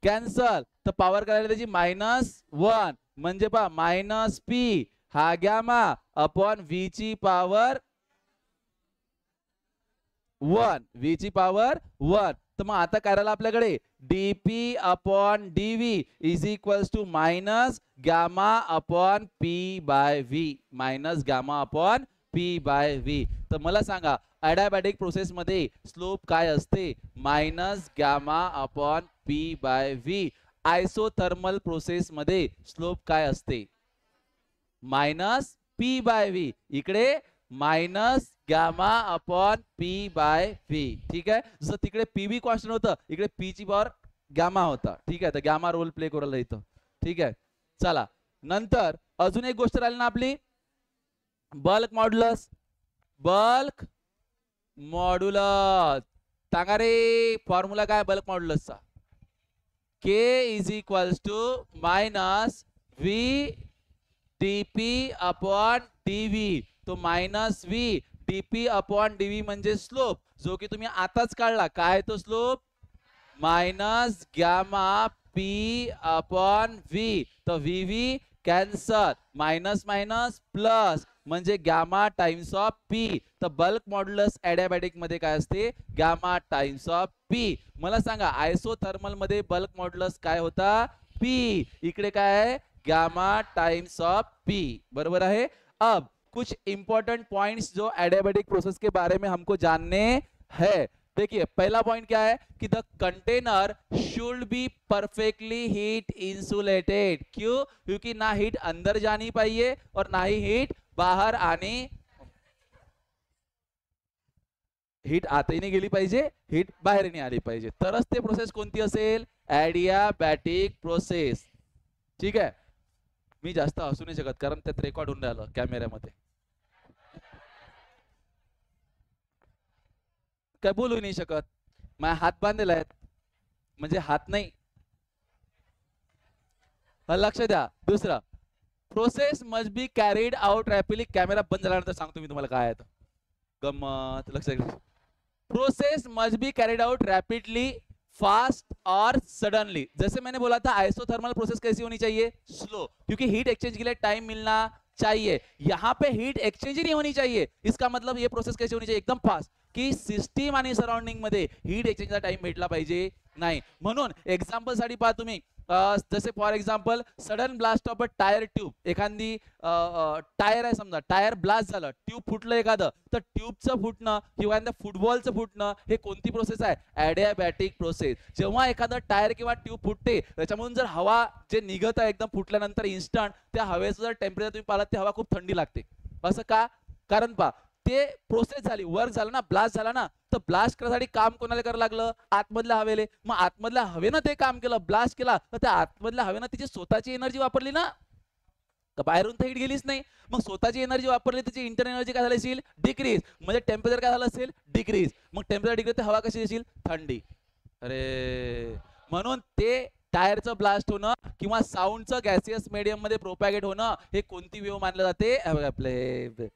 कॅन्सल तर पावर करायला त्याची मायनस 1 म्हणजे पहा मायनस p हा गॅमा अपॉन v ची पावर 1 v ची पावर 1. तर मग आता काय राहिलं आपल्याकडे dp upon dv is equals to minus gamma upon p by v minus gamma upon p by v. तर मला सांगा ॲडियाबॅटिक प्रोसेस मध्ये स्लोप काय असते minus gamma upon p by v. Isothermal process मध्ये स्लोप काय असते मायनस p बाय v. इकडे minus gamma upon p by v. ठीक आहे जसं तिकडे pv कॉन्स्टंट होतं इकडे p ची पावर गॅमा होता. ठीक आहे तर गॅमा रोल प्ले करायला इथं. ठीक आहे चला नंतर अजून एक गोष्ट राहिली ना आपली बल्क मॉड्युलस. बल्क मॉड्युलस सांगा रे फॉर्म्युला काय बल्क मॉड्युलसचा k is equals to minus v dp upon dv. तो minus v dp upon dv म्हणजे स्लोप जो की तुम्ही आताच काढला काय तो slope minus gamma p upon v. तो vv cancel minus minus plus म्हणजे गॅमा टाइम्स ऑफ पी. तर बल्क मॉड्युलस ॲडियाबॅटिक मध्ये काय असते, गॅमा टाइम्स ऑफ पी. मला सांगा आयसोथर्मल मध्ये बल्क मॉड्युलस काय होता, पी. इकडे काय आहे, गॅमा टाइम्स ऑफ पी. बरोबर है. अब कुछ इंपॉर्टेंट पॉइंट्स जो एडियाबैटिक प्रोसेस के बारे में हमको जानने हैं. देखिए पहला पॉइंट क्या है कि the container should be perfectly heat insulated. क्यों, क्योंकि ना हीट अंदर जानी पाहिजे और ना ही हीट बाहर आनी, हीट आतही नाही गेली पाहिजे, हीट बाहेर नाही आली पाहिजे, तरच ते प्रोसेस कोणती असेल, एडियाबॅटिक प्रोसेस. ठीक आहे. मी जास्त हसू नाही शकत कारण त्यात रेकॉर्ड होऊन राहिलं कॅमेऱ्यामध्ये, काय बोलू नाही शकत. माझे हात बांधलेले आहेत म्हणजे हात नाही. लक्ष द्या. दुसरा, process must be carried out rapidly. Camera बंद झाल्यानंतर सांगतो मी तुम्हाला काय आहे गमत. लक्ष द्या. Process must be carried out rapidly, fast और सडनली. जैसे मैंने बोला था आइसोथर्मल प्रोसेस कैसी होनी चाहिए, स्लो, क्योंकि हीट एक्सचेंज के लिए टाइम मिलना चाहिए. यहाँ पे हीट एक्सचेंज ही नहीं होनी चाहिए. इसका मतलब ये प्रोसेस कैसी होनी चाहिए, एकदम फास्ट, की सिस्टीम आणि सराउंडिंग मध्ये हीट एक्सचेंजचा टाइम भेटला पाहिजे नाही. म्हणून एक्झाम्पल साठी पहा तुम्ही, जैसे for example sudden blast of a tyre tube. एखादी टायर आहे समजा, टायर ब्लास्ट झालं, ट्यूब फुटलं एखादं, तर ट्यूबचं फुटणं किंवा फुटबॉलचं फुटणं हे कोणती प्रोसेस आहे, ॲडियाबॅटिक प्रोसेस. जेव्हा एखादं टायर किंवा ट्यूब फुटते त्याच्यामधून जर हवा जे निघत आहे एकदम फुटल्यानंतर इन्स्टंट, त्या हवेचं जर टेम्परेचर तुम्ही पाहिलं ते हवा खूप थंडी लागते. असं का, कारण पहा ते प्रोसेस झाली, वर्क झालं ना, ब्लास्ट झाला ना, तर ब्लास्ट करण्यासाठी काम कोणाला करायला लागलं, आतमधल्या हवेले. मग आतमधल्या हवेनं ते काम केलं, ब्लास्ट केला, तर त्या आतमधल्या हवेनं तिची स्वतःची एनर्जी वापरली ना, तर बाहेरून तर हीट गेलीच नाही. मग स्वतःची एनर्जी वापरली, त्याची इंटरनल एनर्जी काय झाली असेल, डिक्रीज. म्हणजे टेम्परेचर काय झालं असेल, डिक्रीज. मग टेम्परेचर डिक्रीज तर हवा कशी असेल, थंडी. अरे म्हणून ते टायरचं ब्लास्ट होणं किंवा साऊंडचं गॅसियस मीडियम मध्ये प्रोपॅगेट होणं हे कोणती वेव्ह मानलं जाते, आपले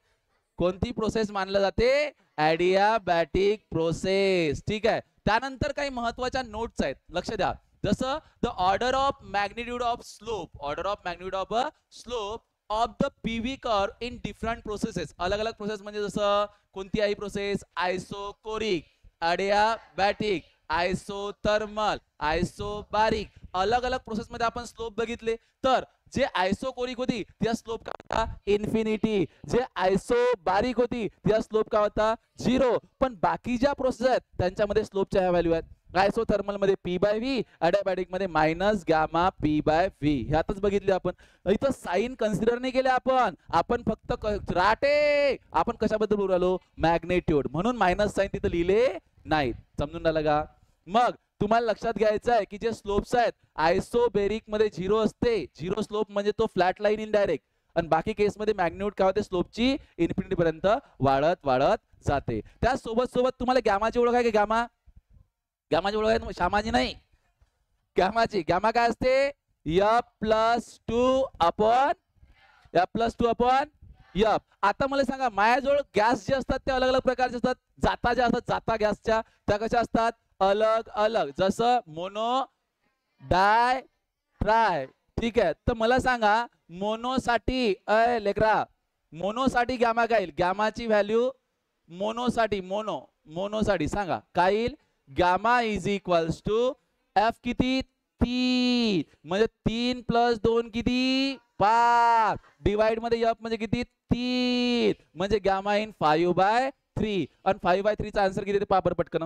कोणती प्रोसेस मानलं जाते, ॲडियाबॅटिक प्रोसेस. ठीक आहे. त्यानंतर काही महत्वाच्या नोट्स आहेत, लक्ष द्या. जसं the order of magnitude of slope, order of magnitude of a slope of the PV curve in different processes. अलग अलग प्रोसेस म्हणजे जसं कोणती आहे प्रोसेस, आयसोकोरिक, ॲडियाबॅटिक, आयसोथर्मल, आयसोबारिक. अलग अलग प्रोसेस मध्ये आपण स्लोप बघितले. तर जे आयसोकोरिक होती तिचा स्लोप काय होता, इन्फिनिटी. जे आयसोबारिक होती तिचा स्लोप काय होता, 0. पण बाकी ज्या प्रोसेस आहेत त्यांच्यामध्ये स्लोपच्या ह्या व्हॅल्यू आहेत. आयसोथर्मल मध्ये p/v, ॲडियाबॅटिक मध्ये मायनस गॅमा p/v. ह्यातच बघितले आपण. इथं साइन कन्सिडर नाही केले आपण फक्त राटे. आपण कशाबद्दल बोलू राहिलो, मॅग्नेट्यूड, म्हणून मायनस साइन तिथं लिहिले नाहीत. समजून राहिलं का. मग तुम्हाला लक्षात घ्यायचं आहे की जे स्लोप्स आहेत आयसोबेरिक मध्ये 0 असते. 0 स्लोप म्हणजे तो फ्लॅट लाईन इनडायरेक्ट, आणि बाकी केस मध्ये मॅग्निट्यूड काय होते, स्लोपची इन्फिनिटी पर्यंत वाढत जाते. त्या सोबत तुम्हाला गॅमाची ओळख आहे की, गॅमाची ओळख आहे, श्यामाची नाही, गॅमाची. गॅमा काय असते, f+2 अपॉन f. आता मला सांगा, माझ्याजवळ गॅस जे असतात ते अलग अलग प्रकारचे असतात. जाता गॅसच्या त्या कशा असतात, अलग अलग. जसं मोनो, डाय, ट्राय. ठीक आहे. तर मला सांगा मोनोसाठी, लेकरा, मोनोसाठी गॅमा काय येईल, गॅमाची व्हॅल्यू मोनोसाठी, मोनोसाठी सांगा काय येईल, gamma is equals to F किती, 3. म्हणजे 3 + 2 किती, 5. डिवाइड मध्ये एफ म्हणजे किती, 3. म्हणजे गॅमा इन 5/3. आणि 5/3 चा आन्सर किती, पापर पटकन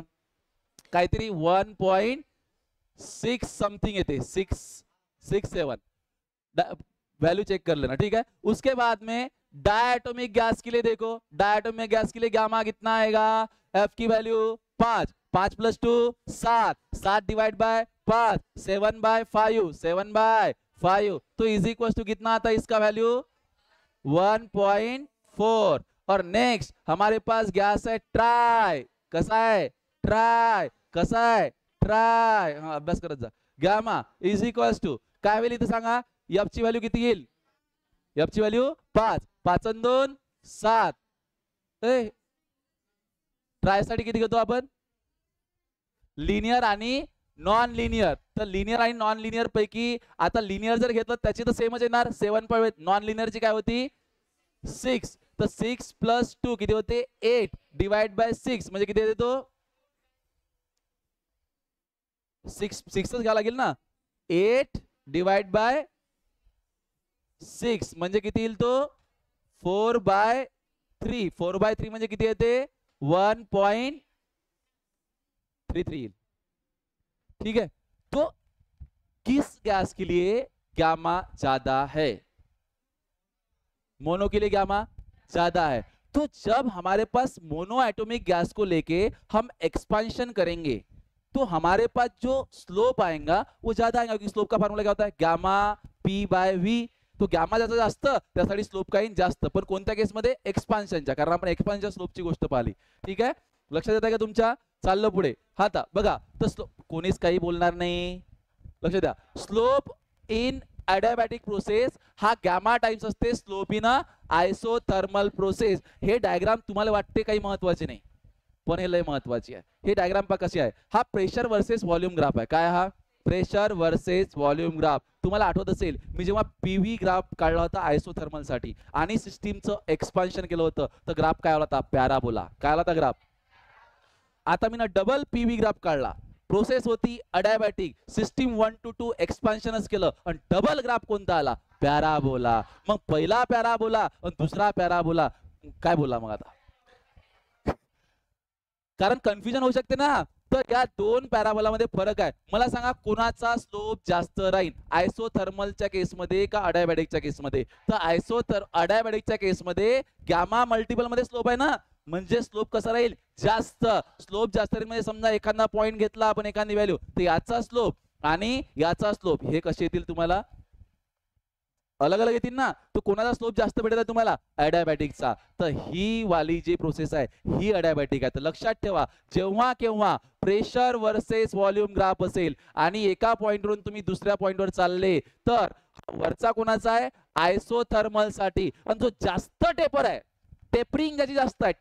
काहीतरी 1.6 समथिंग येते, 667. वैल्यू चेक कर लेना. ठीक है. उसके बाद में डायटोमिक गैस के लिए देखो, डायटोमिक गैस के लिए गामा कितना आएगा, एफ की वैल्यू 5, 5 + 2 7, 7 डिवाइड बाय 5, 7/5, 7/5. तो इज इक्वल टू कितना आता है इसका वैल्यू, 1.4. और नेक्स्ट हमारे पास गैस है ट्राय. कसा है, ट्राय. कसा आहे, ट्राय. हा, अभ्यास करत जा. गॅमा इज इक्वल टू काय होईल इथे सांगा, एफ ची व्हॅल्यू किती येईल, एफ ची व्हॅल्यू 5, 5 आणि 2 7. ट्राय साठी किती घेतो आपण, लिनियर आणि नॉन लिनियर. तर लिनियर आणि नॉन लिनियर पैकी आता लिनियर जर घेतलं त्याची तर सेमच येणार, 7. नॉन लिनियरची काय होती 6. तर 6 + 2 किती होते 8 डिवाइड बाय 6 म्हणजे किती येते तो 6च घ्यावं लागेल ना 8 डिवाइड बाय 6 म्हणजे किती येईल तो 4/3 4/3 म्हणजे किती येते 1.33 येईल. ठीक है तो किस गैस के लिए गामा ज्यादा है मोनो के लिए गामा ज्यादा है. तो जब हमारे पास मोनो एटॉमिक गैस को लेके हम एक्सपांशन करेंगे तो हमारे पास जो स्लोप आएगा वो ज्यादा आएगा क्योंकि स्लोप का फॉर्मूला क्या होता है गामा p/v. तो गॅमा ज्याचं जास्त त्यासाठी स्लोप काही जास्त पण कोणत्या केसमध्ये एक्सपान्शनच्या कारण आपण एक्सपान्शन स्लोपची गोष्ट पाहिली. ठीक आहे लक्षात येतं का तुमच्या चाललं पुढे हा आता बघा तर कोणीच काही बोलणार नाही लक्ष द्या. स्लोप इन ॲडियाबॅटिक प्रोसेस हा गॅमा टाइम्स असते स्लोप इन आयसोथर्मल प्रोसेस. हे डायग्राम तुम्हाला वाटते काही महत्वाचे नाही पण हे लय महत्वाची आहे. हे डायग्राम पहा कशी आहे हा प्रेशर वर्सेस व्हॉल्यूम ग्राफ आहे. काय हा प्रेशर वर्सेस व्हॉल्यूम ग्राफ. तुम्हाला आठवत असेल मी जेव्हा पीव्ही ग्राफ काढला होता आयसोथर्मल साठी आणि सिस्टीमचं एक्सपान्शन केलं होतं तर ग्राफ काय आला होता पॅराबोला. काय आला होता ग्राफ. आता मी ना डबल पीव्ही ग्राफ काढला प्रोसेस होती अडायबॅटिक सिस्टीम 1 to 2 एक्सपान्शनच केलं आणि डबल ग्राफ कोणता आला पॅराबोला. मग पहिला पॅराबोला आणि दुसरा पॅराबोला काय बोला मग आता कारण कन्फ्युजन होऊ शकते ना. तर या दोन पॅराबोलामध्ये फरक आहे. मला सांगा कोणाचा स्लोप जास्त राहील आयसोथर्मलच्या केसमध्ये का अडायबॅटिकच्या केसमध्ये. तर अडायबॅटिकच्या केसमध्ये गॅमा मल्टिपल मध्ये स्लोप आहे ना म्हणजे स्लोप कसा राहील जास्त. स्लोप जास्त राहील म्हणजे समजा एखादा पॉइंट घेतला आपण एखादी व्हॅल्यू तर याचा स्लोप आणि याचा स्लोप हे कसे येतील तुम्हाला अलग अलग येतील ना. तो कोणाचा स्लोप जास्त भेटत आहे तुम्हाला अडायबॅटिकचा. तर ही वाली जी प्रोसेस आहे ही अडायबॅटिक आहे. तर लक्षात ठेवा जेव्हा केव्हा प्रेशर वर्सेस व्हॉल्यूम ग्राफ असेल आणि एका पॉइंटवरून तुम्ही दुसऱ्या पॉइंटवर चालले तर वरचा कोणाचा आहे आयसोथर्मल साठी आणि जो जास्त टेपर आहे टेपरिंग ज्याची जास्त आहे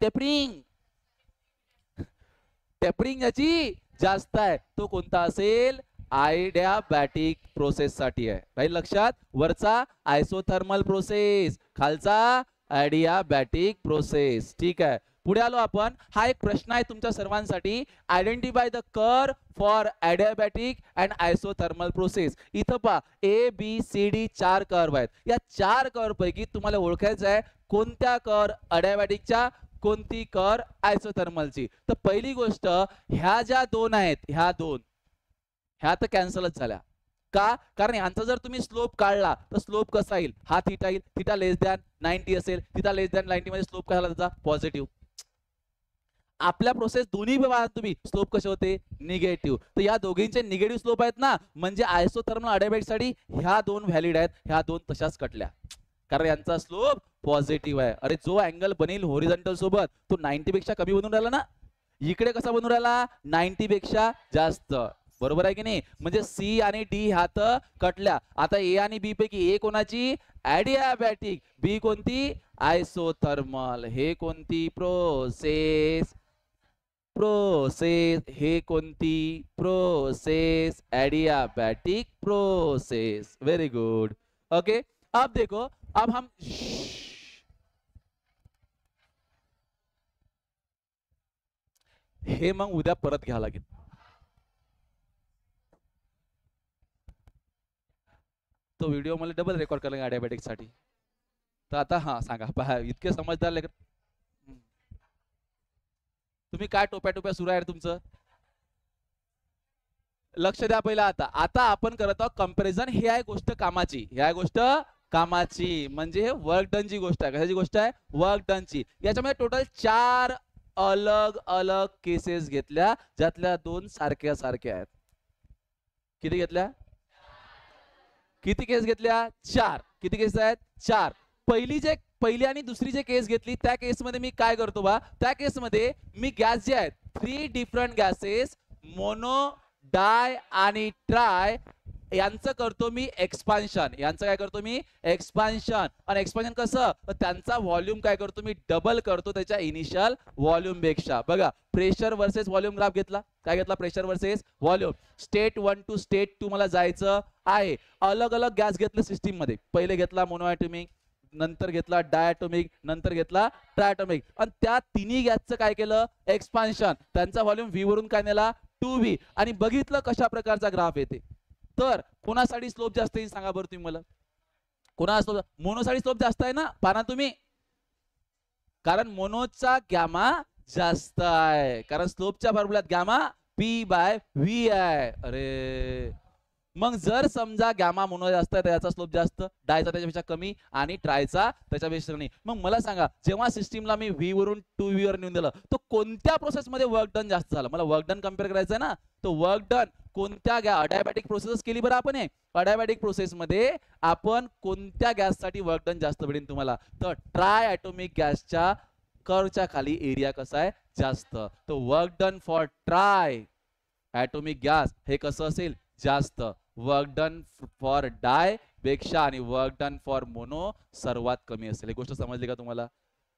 टेपरिंग ज्याची जास्त आहे तो कोणता असेल आयडियाबॅटिक प्रोसेस साठी आहे. राहील लक्षात. वरचा आयसोथर्मल प्रोसेस खालचा आयडियाबॅटिक प्रोसेस. ठीक आहे पुढे आलो आपण. हा एक प्रश्न आहे तुमच्या सर्वांसाठी identify the curve for adiabatic and isothermal process. इथं पहा ABCD 4 कर्व आहेत. या 4 कर्व पैकी तुम्हाला ओळखायचं आहे कोणत्या कर्व अडायबॅटिकच्या कोणती कर्व आयसोथर्मलची. तर पहिली गोष्ट ह्या ज्या दोन आहेत ह्या तर कॅन्सलच झाल्या का कारण यांचा जर तुम्ही स्लोप काढला तर स्लोप कसा येईल हा थीटा येईल. थीटा लेस दॅन 90 असेल थीटा लेस दॅन 90 मध्ये स्लोप काय झाला त्याचा पॉझिटिव्ह. आपल्या प्रोसेस दोन्ही तुम्ही स्लोप कसे होते निगेटिव्ह. तर या दोघींचे निगेटिव्ह स्लोप आहेत ना म्हणजे आयसोथर्मल अडायबॅटिक साठी ह्या दोन व्हॅलिड आहेत ह्या दोन तशाच कटल्या कारण यांचा स्लोप पॉझिटिव्ह आहे. अरे जो अँगल बनेल होरिझॉन्टल सोबत तो 90 पेक्षा कमी बनून राहिला ना. इकडे कसा बनून राहिला 90 पेक्षा जास्त. बरोबर आहे की नाही. म्हणजे सी आणि डी ह्यात कटल्या. आता ए आणि बी पैकी ए कोणाची ॲडियाबॅटिक बी कोणती आयसोथर्मल. हे कोणती प्रोसेस हे कोणती process adiabatic process. Very good okay. अब देखो अब हम हे मग उद्या परत घ्यावं लागेल. तो व्हिडिओ मला डबल रेकॉर्ड करायला ॲडियाबॅटिक साठी. तर आता हा सांगा पहा इतके समजदार लेकर तुम्ही काय टोप्या सुरू आहे तुमचं लक्ष द्या पहिला. आता आपण करत आहोत कंपॅरिझन. ही आहे गोष्ट कामाची म्हणजे हे वर्क डनची गोष्ट आहे. कशाची गोष्ट आहे वर्क डनची. याच्यामध्ये टोटल 4 अलग अलग केसेस घेतल्या ज्यातल्या 2 सारख्या आहेत. किती घेतल्या किती केस घेतल्या 4. किती केस आहेत 4. पहिली आणि दुसरी जे केस घेतली त्या केसमध्ये मी काय करतो बा त्या केसमध्ये मी गॅस जे आहेत 3 डिफरंट गॅसेस मोनो डाय आणि ट्राय यांचं करतो मी एक्सपान्शन. यांचं काय करतो मी एक्सपान्शन. आणि एक्सपान्शन कसं तर त्यांचा व्हॉल्यूम काय करतो मी डबल करतो त्याच्या इनिशियल व्हॉल्यूम पेक्षा. बघा प्रेशर वर्सेस व्हॉल्यूम ग्राफ घेतला. काय घेतला pressure versus volume. State 1 to state 2 मला जायचं आहे. अलग अलग गॅस घेतलं सिस्टीम मध्ये. पहिले घेतला मोनोएटॉमिक नंतर घेतला डायटोमिक, नंतर घेतला ट्रायटोमिक, आणि त्या तिन्ही गॅसचं काय केलं, एक्सपान्शन. त्यांचा व्हॉल्यूम व्ही वरून काय नेला 2v, आणि बघितलं कशा प्रकारचा ग्राफ येते. तर कोणासाठी स्लोप जास्त येईल सांगा बरं तुम्ही मला. कोणा स्लोप, मोनोसाठी स्लोप जास्त आहे ना, पाना तुम्ही, कारण मोनोचा गॅमा जास्त आहे, कारण स्लोपच्या फॉर्म्युल्यात गॅमा p/v आहे. अरे मग जर समजा गॅमा मोनो जास्त आहे त्याचा स्लोप जास्त, डायचा त्याच्यापेक्षा कमी, आणि ट्रायचा त्याच्यापेक्षा कमी, मग मला सांगा जेव्हा सिस्टीमला मी व्ही वरून 2v वर नेऊन दिलं, तो कोणत्या प्रोसेसमध्ये वर्क डन जास्त झालं, मला वर्क डन कम्पेअर करायचं आहे ना. तो वर्क डन कोणत्या अडायबॅटिक प्रोसेस केली बरं आपण, अडायबॅटिक प्रोसेसमध्ये आपण कोणत्या गॅससाठी वर्क डन जास्त भेटेल तुम्हाला, तर ट्राय ॲटोमिक गॅसच्या कर्वच्या खाली एरिया कसा आहे जास्त. तो work done for try atomic gas हे कसं असेल जास्त, वर्क डन फॉर डाय पेक्षा आणि वर्क डन फॉर मोनो सर्वात कमी असेल. ही गोष्ट समजली का तुम्हाला,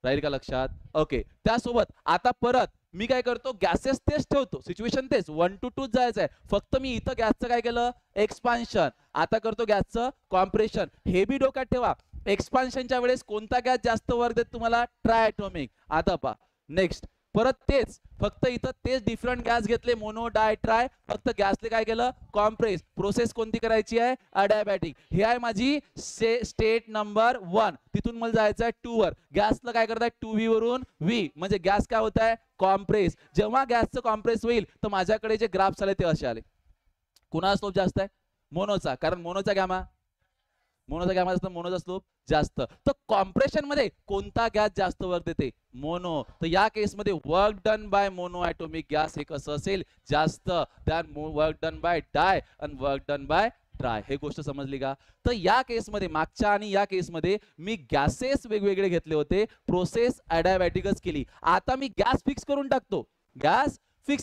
राहील का लक्षात. ओके, त्यासोबत आता परत मी काय करतो, गॅसेस तेच ठेवतो, सिच्युएशन तेच 1 to 2 जायचं आहे, फक्त मी इथं गॅसचं काय केलं एक्सपान्शन, आता करतो गॅसचं कॉम्प्रेशन. हे बी डोक्यात ठेवा, एक्सपान्शनच्या वेळेस कोणता गॅस जास्त वर्क देत तुम्हाला, ट्राय ॲटोमिक. आता पहा नेक्स्ट, परत तेच, फक्त इथं तेच डिफरंट गॅस घेतले, मोनो डाय ट्राय, फक्त गॅसले काय केलं कॉम्प्रेस. प्रोसेस कोणती करायची आहे, अडायबॅटिक. हे आहे माझी स्टेट नंबर 1, तिथून मला जायचं आहे 2 वर. गॅसला काय करताय 2v वरून v, म्हणजे गॅस काय होत आहे कॉम्प्रेस. जेव्हा गॅसचं कॉम्प्रेस होईल तर माझ्याकडे जे ग्राफ्स आले ते असे आले. कुणाचा स्लोप जास्त आहे, मोनोचा, कारण मोनोचा गॅमा जास्त, मोनोचा स्लोप जास्त. तर कॉम्प्रेशन मध्ये कोणता गॅस जास्त वर्क देते, मोनो. तर या केस मध्ये work done by mono atomic gas हे कसं असेल जास्त दॅन वर्क डन बाय डाय आणि वर्क डन बाय ट्राय. हे गोष्ट समजली का. तर या केसमध्ये, मागच्या आणि या केसमध्ये मी गॅसेस वेगवेगळे घेतले होते, प्रोसेस अडायबॅटिकच केली. आता मी गॅस फिक्स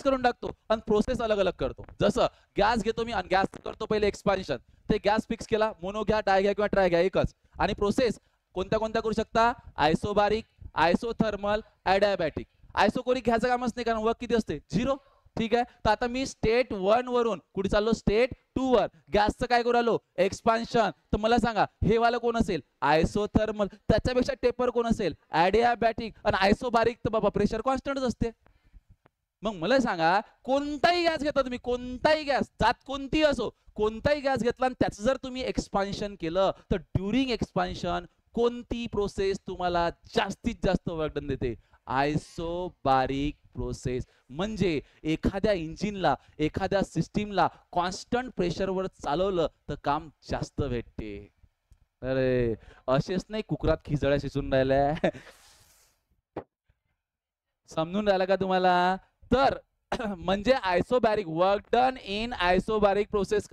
करून टाकतो, आणि प्रोसेस अलग अलग करतो. जसं गॅस घेतो मी आणि गॅस करतो पहिले एक्सपान्शन, ते गॅस फिक्स केला, मोनो घ्या, डाय घ्या किंवा ट्राय घ्या एकच. आणि प्रोसेस कोणत्या कोणत्या करू शकता, आयसोबारिक, आयसोथर्मल, अडायबॅटिक. आयसोकोरिक घ्यायचं कामच नाही, कारण वर्क किती असते 0. ठीक आहे, तर आता मी स्टेट 1 वरून कुठे चाललो, स्टेट 2 वर. गॅसचं काय करू आलो एक्सपान्शन. तर मला सांगा हे वाला कोण असेल, आयसोथर्मल. त्याच्यापेक्षा टेपर कोण असेल, अडियाबॅटिक. आणि आयसोबारिक तर बाबा प्रेशर कॉन्स्टंटच असते. मग मला सांगा कोणताही गॅस घेता तुम्ही, कोणताही गॅस, जात कोणती असो, कोणताही गॅस घेतला आणि त्याचं जर तुम्ही एक्सपान्शन केलं तर ड्युरिंग एक्सपान्शन कोणती प्रोसेस तुम्हाला जास्तीत जास्त वर्क डन देते, आयसोबारिक प्रोसेस. म्हणजे एखाद्या इंजिनला, एखाद्या सिस्टीमला कॉन्स्टंट प्रेशरवर चालवलं तर काम जास्त भेटते. अरे असेच नाही कुकरात खिचड्या शिजून राहिल्या, समजून राहिला का तुम्हाला. तर म्हणजे isobaric, work done in isobaric process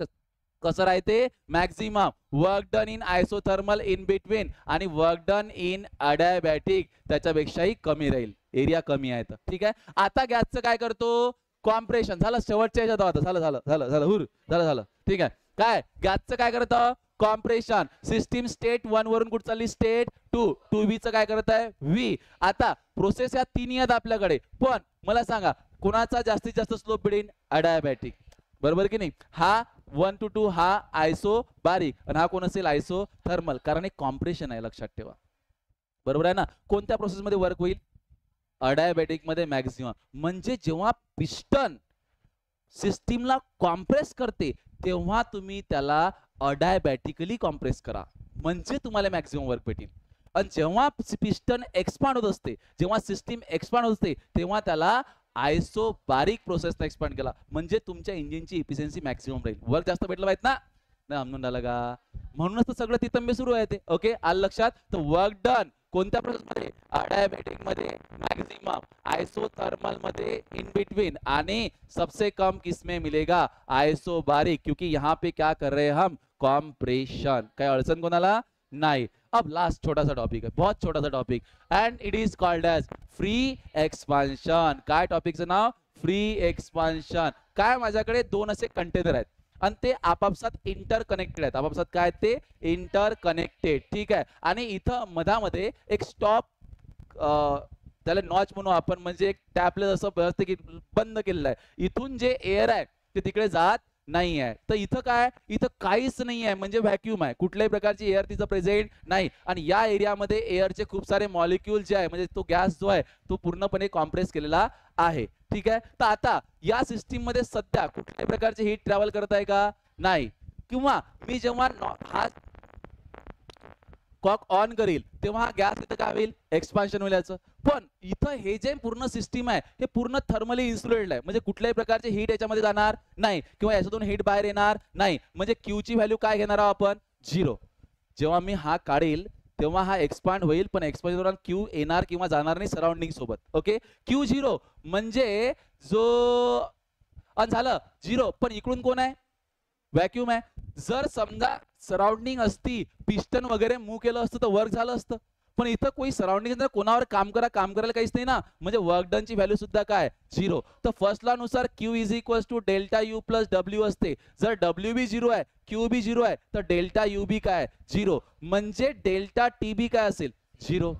कसं राहते, maximum. Work done in isothermal in between, आणि वर्क डन इन अडायबॅटिक त्याच्यापेक्षाही कमी राहील, एरिया कमी आहे. ठीक आहे, आता गॅसचं काय करतो, कॉम्प्रेशन. झालं, शेवटच्या ह्याच्यात होतं, झालं. ठीक आहे, काय गॅसचं काय करतं कॉम्प्रेशन. सिस्टीम स्टेट 1 वरून कुठे चालली, स्टेट 2v चं काय करत आहे v. आता प्रोसेस या तिन्ही आहेत आपल्याकडे, पण मला सांगा कुणाचा जास्तीत जास्त स्लोप भेटेल, अडायबॅटिक. बरोबर की नाही. हा 1 to 2 हा आयसोबारिक, आणि हा कोण असेल आयसोथर्मल, कारण एक कॉम्प्रेशन आहे, लक्षात ठेवा. बरोबर आहे ना. कोणत्या प्रोसेस मध्ये वर्क होईल, अडायबॅटिक मध्ये मॅक्झिमम. म्हणजे जेव्हा पिस्टन सिस्टीमला कॉम्प्रेस करते तेव्हा तुम्ही त्याला अडायबॅटिकली कॉम्प्रेस करा, म्हणजे तुम्हाला मॅक्झिमम वर्क भेटेल. आणि जेव्हा पिस्टन एक्सपांड होत असते, जेव्हा सिस्टीम एक्सपांड होत असते, तेव्हा त्याला आयसोबारिक प्रोसेसने एक्सपांड केला, म्हणजे तुमच्या इंजिनची इफिशियन्सी मॅक्झिमम राहील. वर्क जास्त भेटलं पाहिजे ना, नाही समजून राहिलं का. म्हणूनच तर सगळं तितंबे सुरू आहे ते. ओके, आलं लक्षात. तर वर्क डन कोणत्या प्रोसेस मध्ये, अडायबॅटिक मध्ये मॅक्सिमम, आइसोथर्मल मध्ये इन बिटवीन, आणि सबसे कम किसमें मिलेगा, आइसोबारिक, क्योंकि यहाँ पे क्या कर रहे हैं हम, कॉम्प्रेशन. काय अडचण कोणाला नाही. अब लास्ट छोटा सा टॉपिक है, बहुत छोटा सा topic, and it is called as free expansion. काय टॉपिकचं नाव, फ्री एक्सपान्शन. काय माझ्याकडे दोन असे कंटेनर आहेत आणि ते आपापसात इंटरकनेक्टेड आहेत. आपापसात काय ते इंटरकनेक्टेड. ठीक आहे. आणि इथं मधामध्ये एक स्टॉप, त्याला नॉच म्हणू आपण, म्हणजे एक टॅपले जसं व्यवस्थित बंद केलेलं आहे. इथून जे एअर आहे ते तिकडे जात नाही आहे. तर इथं काय, इथं काहीच नाही आहे, म्हणजे व्हॅक्यूम आहे, कुठल्याही प्रकारची एअर तिथं प्रेझेंट नाही. आणि या एरियामध्ये एअरचे खूप सारे मॉलिक्यूल जे आहे, म्हणजे तो गॅस जो आहे तो पूर्णपणे कॉम्प्रेस केलेला आहे. ठीक आहे. तर आता या सिस्टीम मध्ये सध्या कुठल्याही प्रकारचे हीट ट्रॅव्हल करत आहे का, नाही. किंवा मी जेव्हा हा कॉक ऑन करील तेव्हा हा गॅस इथं काय होईल, एक्सपान्शन होईल याचं. पण इथं हे जे पूर्ण सिस्टीम आहे हे पूर्ण थर्मली इन्सुलेटेड आहे, म्हणजे कुठल्याही प्रकारचे हीट याच्यामध्ये जाणार नाही किंवा याच्यातून हीट बाहेर येणार नाही. म्हणजे क्यू ची व्हॅल्यू काय घेणार आहोत आपण, 0. जेव्हा मी हा काढेल तेव्हा हा एक्सपांड होईल, पण एक्सपांशन दौरान क्यू येणार किंवा जाणार नाही सराउंडिंग सोबत. ओके, क्यू 0 म्हणजे जो झालं 0, पण इकडून कोण आहे, व्हॅक्यूम आहे. जर समजा सराउंडिंग असती, पिस्टन वगैरे मूव्ह केलं असतं तर वर्क झालं असतं, पण इथं कोणी सराउंडिंग कोणावर काम करायला काहीच नाही ना, म्हणजे वर्क डन ची व्हॅल्यू सुद्धा काय, 0. तर फर्स्ट लॉ नुसार Q is equal to delta U plus W असते. जर W बी 0 आहे, Q बी 0 आहे, तर डेल्टा U बी काय, 0. म्हणजे डेल्टा T बी काय असेल, 0.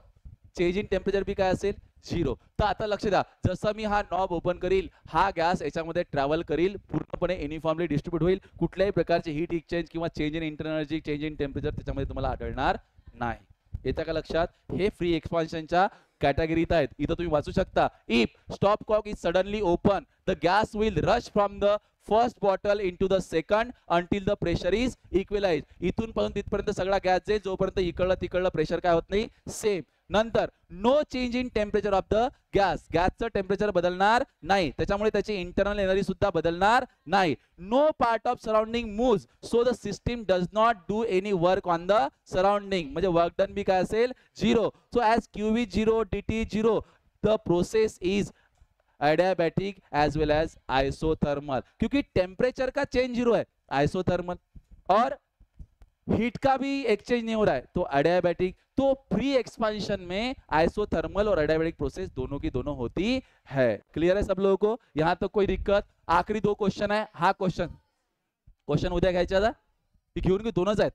चेंज इन टेम्परेचर बी काय असेल, 0. तर आता लक्ष द्या, जसं मी हा नॉब ओपन करील हा गॅस याच्यामध्ये ट्रॅव्हल करील, पूर्णपणे युनिफॉर्मली डिस्ट्रीब्यूट होईल, कुठल्याही प्रकारचे हीट एक्सचेंज किंवा change in internal energy, change in temperature त्याच्यामध्ये तुम्हाला आढळणार नाही. येतं का लक्षात, हे फ्री एक्सपान्शनच्या कॅटेगरीत आहेत. इथं तुम्ही वाचू शकता, if stop cock is suddenly open the gas will rush from the first bottle into the second until the pressure is equalize. इथून पासून तिथपर्यंत सगळा गॅस जाईल जोपर्यंत इकडलं तिकडलं प्रेशर काय होत नाही, सेम. नंतर no change in temperature of the gas, गॅसचं टेम्परेचर बदलणार नाही, त्याच्यामुळे त्याची इंटरनल एनर्जी सुद्धा बदलणार नाही. No part of surrounding moves so the system does not do any work on the surrounding, म्हणजे वर्क डन बी काय असेल, 0. So as Q is 0, dt 0, the process is adiabatic as well as isothermal, क्योंकि temperature का change 0 है, isothermal, और heat का भी exchange नहीं हो रहा है, तो एडियाबैटिक. तो फ्री एक्सपांशन में आइसोथर्मल और एडियाबैटिक प्रोसेस दोनों की दोनों होती है. क्लियर है सब लोगों को, यहां तक कोई दिक्कत. आखरी 2 क्वेश्चन है, हा क्वेश्चन उद्या घ्यायचा था, घेऊन की दोनच आहेत,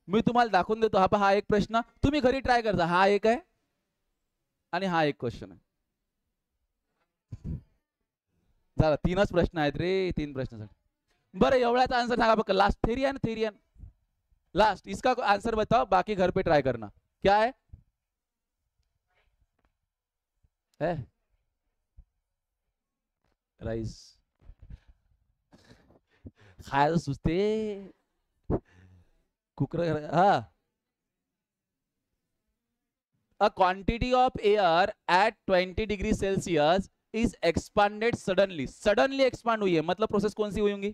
मी तुम्हाला दाखवून देतो. हा एक प्रश्न तुम्ही घरी ट्राय करता, हा एक आहे आणि हा एक क्वेश्चन आहे. झालं, 3च प्रश्न आहेत रे, 3 प्रश्नासाठी. बरं एवढ्याचा आंसर सांगा बघा, लास्ट थेरियन लास्ट, इसका आंसर बताओ, बाकी घर पे ट्राई करना. क्या है राइस खाया सुचते कुकर. हाँ, a quantity of air at 20 degree Celsius is expanded suddenly expand हुई है, मतलब प्रोसेस कौन सी हुई होंगी,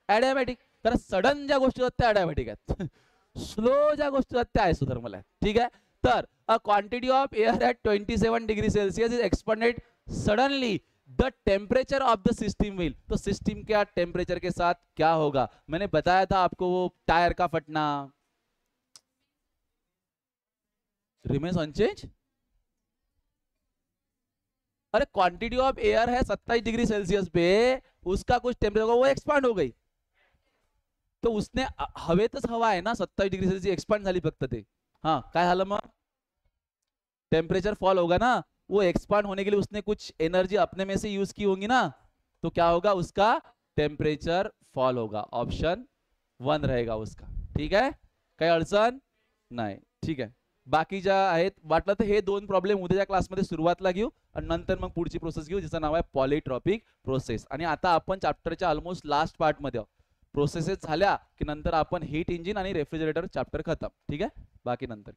एडियाबॅटिक. तर सडन ज्या गोष्टी होतात त्या एडियाबॅटिक आहेत, स्लो ज्या गोष्टी होतात त्या आइसोथर्मल आहेत. ठीक आहे. तर a quantity of air at 27 degree Celsius is expanded suddenly, the temperature of the system will, तो सिस्टम के टेम्परेचर के साथ क्या होगा. मैंने बताया था आपको वो टायर का फटना, रिमेन्स अनचेंज. अरे क्वांटिटी ऑफ एयर है 27 डिग्री सेल्सियस पे, उसका कुछ टेम्परेचर वो एक्सपांड हो गई, तो उसने हवेतच हवा आहे ना 27 डिग्री सेल्सियस एक्सपांड झाली फक्त ते. हाँ काय झालं मग, टेम्परेचर फॉल होगा ना, वो एक्सपांड होने के लिए उसने कुछ एनर्जी अपने में से यूज की होंगी ना, तो क्या होगा, उसका टेम्परेचर फॉल होगा. ऑप्शन 1 रहेगा उसका. ठीक आहे, काही अडचण नाही. ठीक आहे, बाकी ज्या आहेत वाटलं तर हे 2 प्रॉब्लेम उद्याच्या क्लासमध्ये सुरुवातला घेऊ आणि नंतर मग पुढची प्रोसेस घेऊ जिचं नाव आहे पॉलिट्रॉपिक प्रोसेस. आणि आता आपण चॅप्टरच्या ऑलमोस्ट लास्ट पार्ट मध्ये प्रोसेसेस झाल्या की नंतर आपण हीट इंजिन आणि रेफ्रिजरेटर चॅप्टर खतम. ठीक आहे, बाकी नंतर.